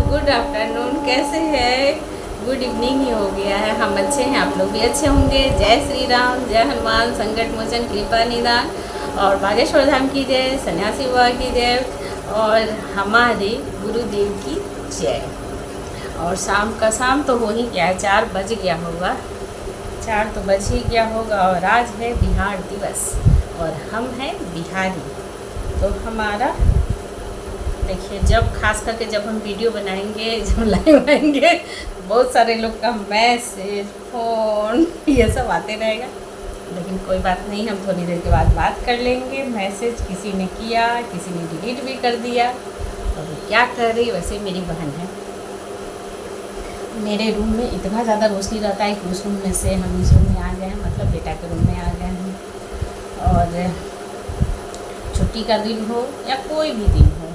Good afternoon. कैसे हैं? Good evening he हो गया है। हम अच्छे हैं, आप लोग भी अच्छे होंगे। जय श्री राम, जय हनुमान, संकट मोचन, कृपा निदान और बागेश्वर धाम की जय, सन्यासी बाबा की जय और हमारे गुरुदेव की जय। और शाम तो हो ही गया है, 4 बज गया होगा, 4 तो बज ही गया होगा। और आज है बिहार दिवस और हम हैं बिहारी। तो हमारा देखिए, खास करके जब हम वीडियो बनाएंगे, जब लाइव आएंगे, बहुत सारे लोग का मैसेज, फ़ोन ये सब आते रहेगा। लेकिन कोई बात नहीं, हम थोड़ी देर के बाद बात कर लेंगे। मैसेज किसी ने किया, किसी ने डिलीट भी कर दिया। और क्या कर रही, वैसे मेरी बहन है। मेरे रूम में इतना ज़्यादा रोशनी रहता है कि उस रूम में से हम इस रूम में आ गए हैं, मतलब बेटा के रूम में आ गए हैं। और छुट्टी का दिन हो या कोई भी दिन हो,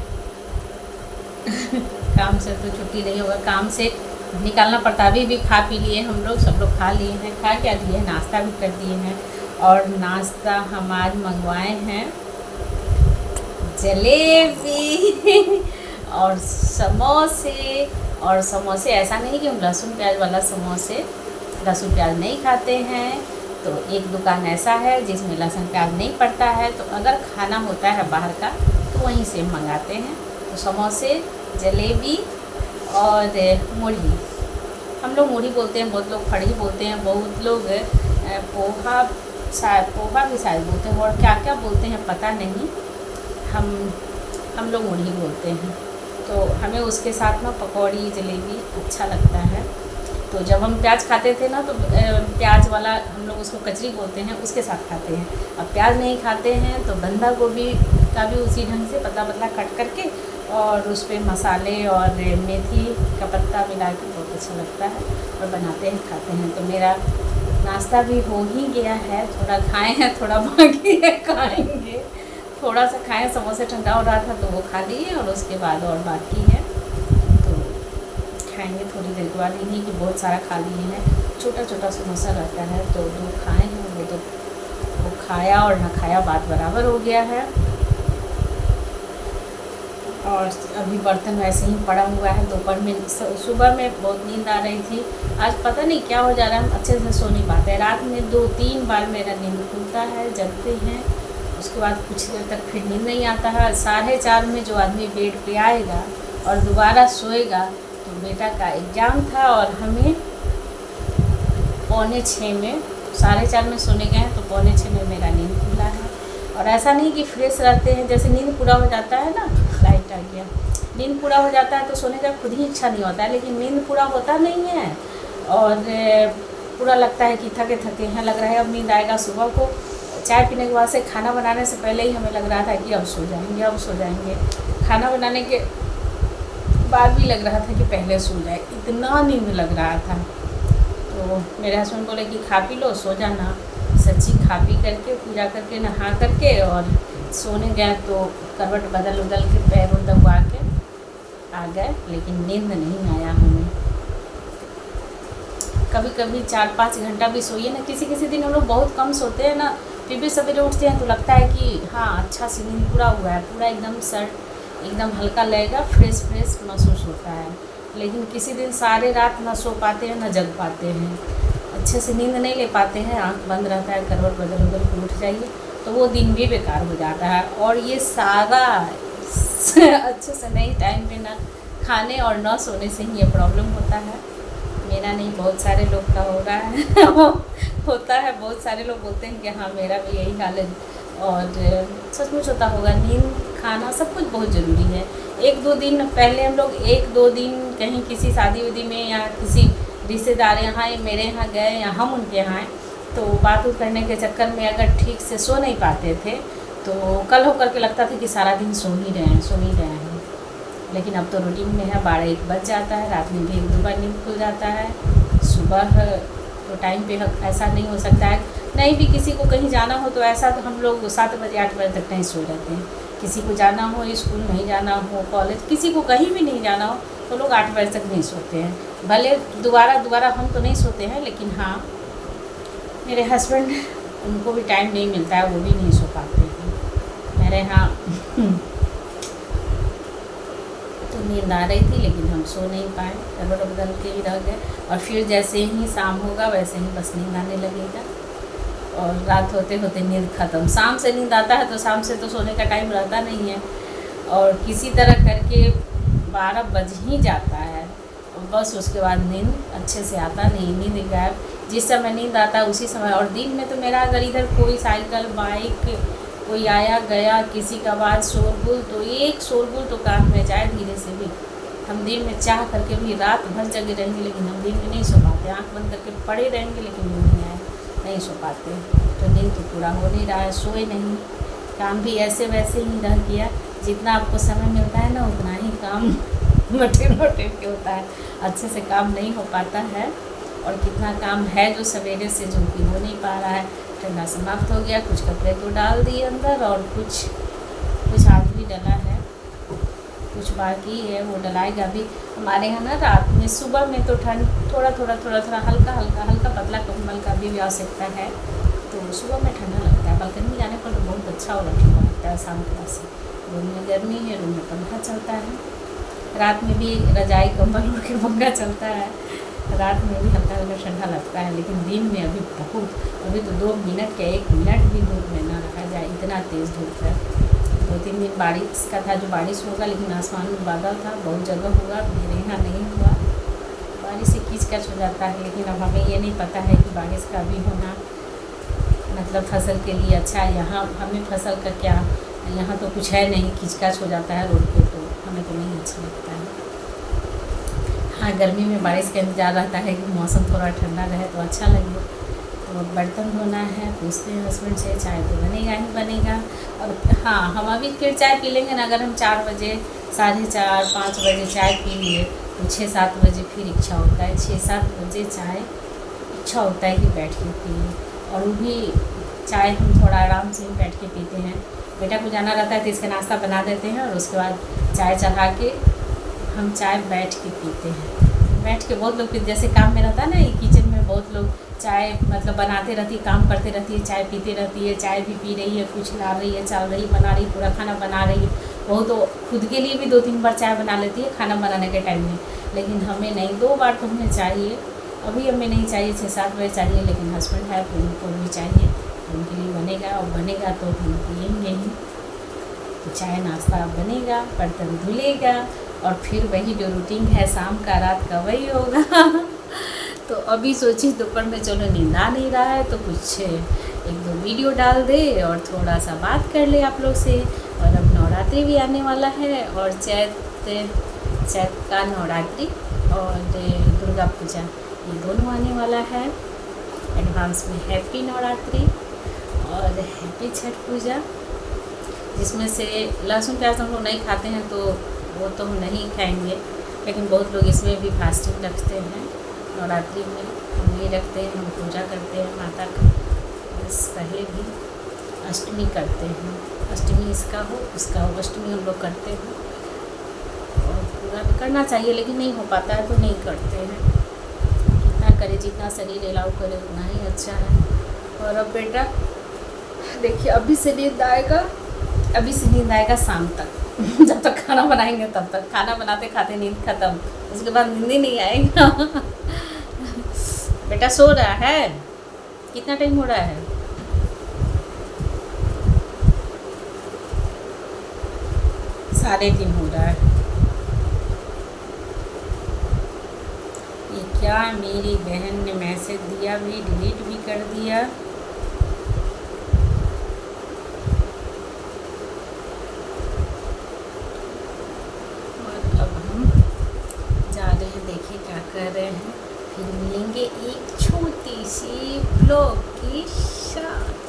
काम से तो छुट्टी नहीं होगा, काम से निकालना पड़ता। अभी भी खा पी लिए हम लोग, सब लोग खा लिए हैं। खा क्या दिए, नाश्ता भी कर दिए हैं। और नाश्ता हम आज मंगवाए हैं जलेबी और समोसे। और समोसे ऐसा नहीं कि हम लहसुन प्याज वाला समोसे, लहसुन प्याज नहीं खाते हैं। तो एक दुकान ऐसा है जिसमें लहसुन प्याज नहीं पड़ता है, तो अगर खाना होता है बाहर का तो वहीं से मंगाते हैं। तो समोसे, जलेबी और मुढ़ी, हम लोग मुढ़ी बोलते हैं, बहुत लोग फड़ी बोलते हैं, बहुत लोग पोहा भी शायद बोलते हैं, और क्या क्या बोलते हैं पता नहीं। हम लोग मुढ़ी बोलते हैं। तो हमें उसके साथ ना पकौड़ी, जलेबी अच्छा लगता है। तो जब हम प्याज खाते थे ना, तो प्याज वाला हम लोग उसको कचरी बोलते हैं, उसके साथ खाते हैं। अब प्याज नहीं खाते हैं तो बंधा गोभी का भी उसी ढंग से पतला पतला कट करके और उस पर मसाले और मेथी का पत्ता मिला के बहुत अच्छा लगता है और बनाते हैं, खाते हैं। तो मेरा नाश्ता भी हो ही गया है। थोड़ा खाए हैं, थोड़ा बाकी है, खाएंगे। थोड़ा सा खाएँ, समोसे ठंडा हो रहा था तो वो खा लिए, और उसके बाद और बाकी है तो खाएंगे थोड़ी देर के बाद। ही नहीं कि बहुत सारा खा लिए हैं, छोटा छोटा समोसा रहता है तो 2 खाए हैं। वो खाया और ना खाया बात बराबर हो गया है। और अभी बर्तन वैसे ही पड़ा हुआ है। दोपहर में, सुबह में बहुत नींद आ रही थी। आज पता नहीं क्या हो जा रहा है, हम अच्छे से सो नहीं पाते। रात में 2-3 बार मेरा नींद खुलता है, जगते हैं, उसके बाद कुछ देर तक फिर नींद नहीं आता है। 4:30 में जो आदमी बेड पे आएगा और दोबारा सोएगा, तो बेटा का एग्ज़ाम था और हमें 5:45 में, 4:30 में सोने गए हैं तो 5:45 में मेरा नींद खुला है। और ऐसा नहीं कि फ्रेश रहते हैं, जैसे नींद पूरा हो जाता है ना, लाइट आ गया, नींद पूरा हो जाता है तो सोने का खुद ही इच्छा नहीं होता है। लेकिन नींद पूरा होता नहीं है और पूरा लगता है कि थके थके हैं, लग रहा है अब नींद आएगा। सुबह को चाय पीने के बाद से, खाना बनाने से पहले ही हमें लग रहा था कि अब सो जाएंगे, अब सो जाएंगे। खाना बनाने के बाद भी लग रहा था कि पहले सो जाए, इतना नींद लग रहा था। तो मेरे हस्बैंड बोले कि खा पी लो, सो जाना। सच्ची खा पी करके, पूजा करके, नहा करके और सोने गए तो करवट बदल के पैर दबा के आ गए, लेकिन नींद नहीं आया हमें। कभी कभी 4-5 घंटा भी सोइए ना। किसी दिन हम लोग बहुत कम सोते हैं ना, फिर भी सवेरे उठते हैं तो लगता है कि हाँ, अच्छा से नींद पूरा हुआ है, पूरा एकदम हल्का लगेगा, फ्रेश महसूस होता है। लेकिन किसी दिन सारे रात ना सो पाते हैं, ना जग पाते हैं, अच्छे से नींद नहीं ले पाते हैं, आँख बंद रहता है, करवट बदल के उठ जाइए तो वो दिन भी बेकार हो जाता है। और ये सारा अच्छे से नहीं, टाइम पे ना खाने और ना सोने से ही ये प्रॉब्लम होता है। मेरा नहीं, बहुत सारे लोग का हो रहा है होता है। बहुत सारे लोग बोलते हैं कि हाँ, मेरा भी यही हाल है। और सचमुच होता होगा। नींद, खाना, सब कुछ बहुत ज़रूरी है। 1-2 दिन पहले हम लोग 1-2 दिन कहीं किसी शादी उदी में या किसी रिश्तेदार यहाँ मेरे यहाँ गए या हम उनके यहाँ, तो बात करने के चक्कर में अगर ठीक से सो नहीं पाते थे तो कल हो करके लगता था कि सारा दिन सो ही रहे हैं। लेकिन अब तो रूटीन में है, 12-1 बज जाता है, रात में भी 1-2 बार नींद खुल जाता है। सुबह तो टाइम पे ऐसा नहीं हो सकता है। नहीं भी किसी को कहीं जाना हो तो ऐसा तो हम लोग 7 बजे 8 बजे तक नहीं सो जाते हैं। किसी को जाना हो, स्कूल नहीं जाना हो, कॉलेज, किसी को कहीं भी नहीं जाना हो तो लोग 8 बजे तक नहीं सोते हैं। भले दोबारा हम तो नहीं सोते हैं, लेकिन हाँ, मेरे हस्बैंड, उनको भी टाइम नहीं मिलता है, वो भी नहीं सो पाते हैं। मेरे यहाँ तो नींद आ रही थी लेकिन हम सो नहीं पाए, करवट बदल के ही रह गए। और फिर जैसे ही शाम होगा वैसे ही बस नींद आने लगेगा और रात होते होते नींद ख़त्म। शाम से नींद आता है तो शाम से तो सोने का टाइम रहता नहीं है, और किसी तरह करके 12 बज ही जाता है और बस उसके बाद नींद अच्छे से आता नहीं, नींद गायब। जिस समय नींद आता है उसी समय। और दिन में तो मेरा अगर इधर कोई साइकिल बाइक कोई आया गया, किसी का आवाज़ शोरगुल, तो एक शोरगुल तो कान में जाए धीरे से भी, हम दिन में चाह करके भी रात भर जगे रहेंगे लेकिन हम दिन में नहीं सो पाते। आँख बंद करके पड़े रहेंगे लेकिन नींद नहीं आए, नहीं सो पाते। तो नींद तो पूरा हो नहीं रहा है, सोए नहीं। काम भी ऐसे वैसे ही रह गया, जितना आपको समय मिलता है ना उतना ही काम मटेर के होता है, अच्छे से काम नहीं हो पाता है। और कितना काम है जो सवेरे से जो कि हो नहीं पा रहा है। ठंडा समाप्त हो गया, कुछ कपड़े तो डाल दिए अंदर और कुछ आज भी डला है, कुछ बाकी है वो डलाएगा भी। हमारे यहाँ ना रात में सुबह में तो ठंड थोड़ा हल्का पतला कंबल का भी आवश्यकता है, तो सुबह में ठंडा लगता है। बालकनी में जाने पर तो बहुत अच्छा और ठंडा लगता है शाम के से। रूम में गर्मी है, रूम में पंखा चलता है, रात में भी रजाई कंबल ओढ़ के पंखा चलता है, रात में भी हल्का ठंडा लगता है। लेकिन दिन में अभी तो 2 मिनट या 1 मिनट भी धूप में ना रखा जाए, इतना तेज़ धूप है। 2-3 दिन बारिश का था, जो बारिश होगा, लेकिन आसमान में बादल था, बहुत जगह हुआ, मेरे यहाँ नहीं हुआ। बारिश से कीचकच हो जाता है, लेकिन अब हमें ये नहीं पता है कि बारिश का भी होना मतलब फसल के लिए अच्छा है। यहाँ हमें फसल का क्या, यहाँ तो कुछ है नहीं, कीचकच हो जाता है रोड पे, तो हमें तो नहीं अच्छा लगता है। हाँ, गर्मी में बारिश का इंतज़ार रहता है कि मौसम थोड़ा ठंडा रहे तो अच्छा लगे। तो बर्तन धोना है, पूछते हैं हस्बैंड से, चाय तो बनेगा ही बनेगा। और हाँ, हम अभी फिर चाय पी लेंगे ना, अगर हम 4 बजे 4:30-5 बजे चाय पी लिए तो 6-7 बजे फिर इच्छा होता है, 6-7 बजे चाय इच्छा होता है कि बैठ के पिए। और वो भी चाय हम थोड़ा आराम से ही बैठ के पीते हैं। बेटा को जाना रहता है तो इसका नाश्ता बना देते हैं और उसके बाद चाय चढ़ा के हम चाय बैठ के पीते हैं। बैठ के बहुत लोग, जैसे काम में रहता है ना, किचन में बहुत लोग चाय मतलब बनाते रहती है, काम करते रहती है, चाय पीते रहती है, चाय भी पी रही है, कुछ ला रही है, चल रही, बना रही, पूरा खाना बना रही है। वो तो खुद के लिए भी 2-3 बार चाय बना लेती है खाना बनाने के टाइम में, लेकिन हमें नहीं, 2 बार तो हमें चाहिए। अभी हमें नहीं चाहिए, 6-7 बजे चाहिए, लेकिन हस्बैंड है तो उनको भी चाहिए, तो उनके लिए बनेगा और बनेगा तो हम पिएंगे ही। तो चाय नाश्ता बनेगा, बर्तन धुलेगा और फिर वही जो रूटीन है शाम का रात का वही होगा। तो अभी सोची दोपहर में चलो नींद आ नहीं रहा है तो कुछ 1-2 वीडियो डाल दे और थोड़ा सा बात कर ले आप लोग से। और अब नवरात्रि भी आने वाला है और चैत का नवरात्रि और दुर्गा पूजा, ये दोनों आने वाला है। एडवांस में हैप्पी नवरात्रि और हैप्पी छठ पूजा। जिसमें से लहसुन प्याज हम लोग नहीं खाते हैं तो वो तो हम नहीं खाएंगे, लेकिन बहुत लोग इसमें भी फास्टिंग रखते हैं। नवरात्रि में हम ये रखते हैं, हम पूजा करते हैं माता का। बस पहले भी अष्टमी करते हैं, अष्टमी इसका हो उसका हो, अष्टमी हम लोग करते हैं और पूरा भी करना चाहिए, लेकिन नहीं हो पाता है तो नहीं करते हैं। जितना करे, जितना शरीर अलाउ करे उतना ही अच्छा है। और अब बेटा देखिए अभी से नींद आएगा शाम तक। जब तक खाना बनाएंगे तब तक, खाना बनाते खाते नींद खत्म, उसके बाद नींद ही नहीं आएगा। बेटा सो रहा है, कितना टाइम हो रहा है? साढ़े 3 हो रहा है। ये क्या, मेरी बहन ने मैसेज दिया भी, डिलीट भी कर दिया। और अब हम जा रहे हैं, देखिए क्या कर रहे हैं, फिर मिलेंगे एक छोटी सी ब्लॉग के साथ।